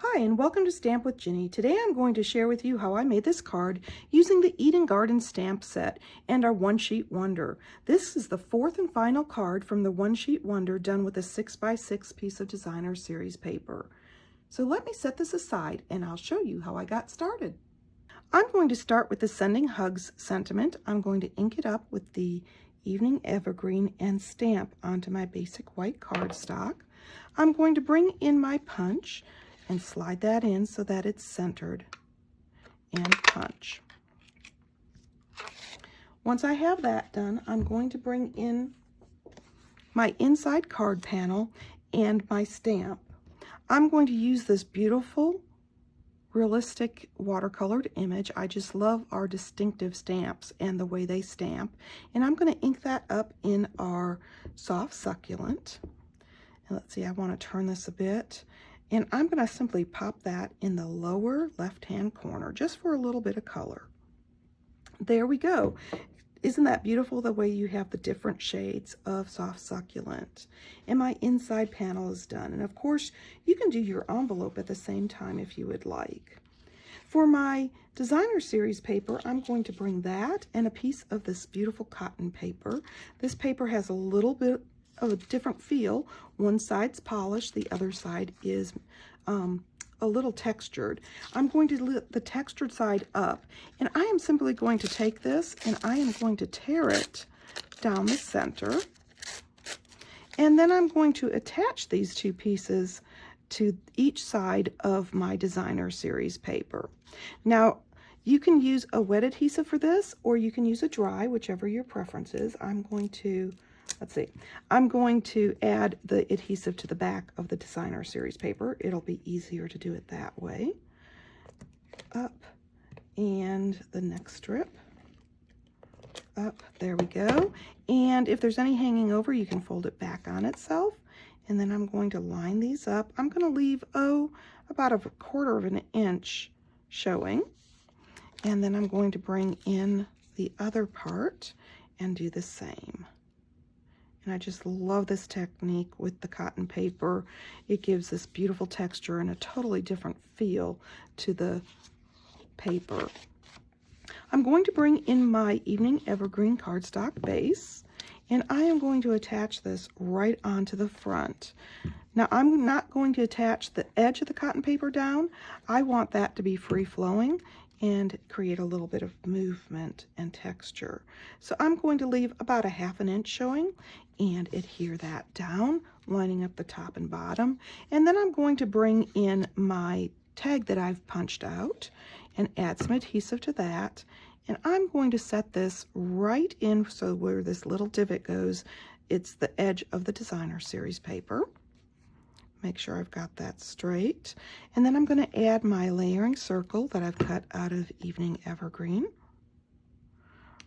Hi, and welcome to Stamp with Ginny. Today I'm going to share with you how I made this card using the Eden Garden stamp set and our One Sheet Wonder. This is the fourth and final card from the One Sheet Wonder done with a 6x6 piece of designer series paper. So let me set this aside and I'll show you how I got started. I'm going to start with the Sending Hugs sentiment. I'm going to ink it up with the Evening Evergreen and stamp onto my basic white cardstock. I'm going to bring in my punch and slide that in so that it's centered and punch. Once I have that done, I'm going to bring in my inside card panel and my stamp. I'm going to use this beautiful realistic watercolored image. I just love our distinctive stamps and the way they stamp, and I'm going to ink that up in our soft succulent. And let's see, I want to turn this a bit. And I'm going to simply pop that in the lower left-hand corner just for a little bit of color. There we go. Isn't that beautiful the way you have the different shades of soft succulent? And my inside panel is done. And of course, you can do your envelope at the same time if you would like. For my designer series paper, I'm going to bring that and a piece of this beautiful cotton paper. This paper has a little bit of a different feel. One side's polished, the other side is a little textured. I'm going to lift the textured side up, and I am simply going to take this and I am going to tear it down the center, and then I'm going to attach these two pieces to each side of my designer series paper. Now, you can use a wet adhesive for this, or you can use a dry, whichever your preference is. I'm going to add the adhesive to the back of the designer series paper. It'll be easier to do it that way. Up, and the next strip. Up, there we go. And if there's any hanging over, you can fold it back on itself. And then I'm going to line these up. I'm going to leave, about a 1/4 of an inch showing. And then I'm going to bring in the other part and do the same. And I just love this technique with the cotton paper. It gives this beautiful texture and a totally different feel to the paper. I'm going to bring in my Evening Evergreen cardstock base, and I am going to attach this right onto the front. Now, I'm not going to attach the edge of the cotton paper down. I want that to be free-flowing and create a little bit of movement and texture. So I'm going to leave about a 1/2 inch showing and adhere that down, lining up the top and bottom. And then I'm going to bring in my tag that I've punched out and add some adhesive to that. And I'm going to set this right in, so where this little divot goes, it's the edge of the designer series paper. Make sure I've got that straight. And then I'm going to add my layering circle that I've cut out of Evening Evergreen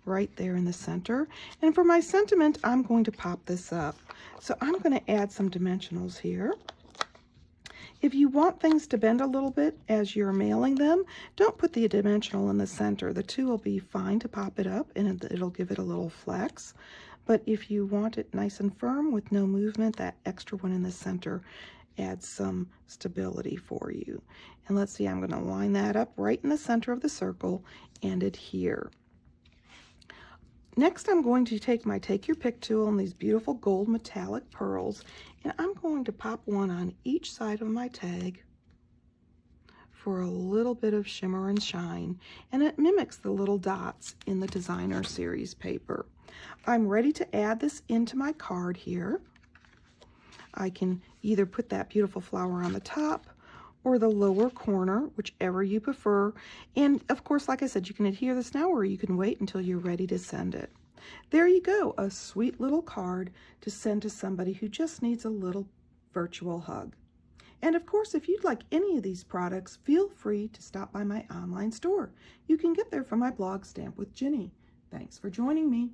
right there in the center. And for my sentiment, I'm going to pop this up. So I'm going to add some dimensionals here. If you want things to bend a little bit as you're mailing them, don't put the dimensional in the center. The two will be fine to pop it up, and it'll give it a little flex. But if you want it nice and firm with no movement, that extra one in the center adds some stability for you. And let's see, I'm going to line that up right in the center of the circle and adhere. Next, I'm going to take my Take Your Pick tool and these beautiful gold metallic pearls, and I'm going to pop one on each side of my tag for a little bit of shimmer and shine, and it mimics the little dots in the designer series paper. I'm ready to add this into my card here. I can either put that beautiful flower on the top or the lower corner, whichever you prefer. And of course, like I said, you can adhere this now, or you can wait until you're ready to send it. There you go, a sweet little card to send to somebody who just needs a little virtual hug. And of course, if you'd like any of these products, feel free to stop by my online store. You can get there from my blog, Stamp with Ginny. Thanks for joining me.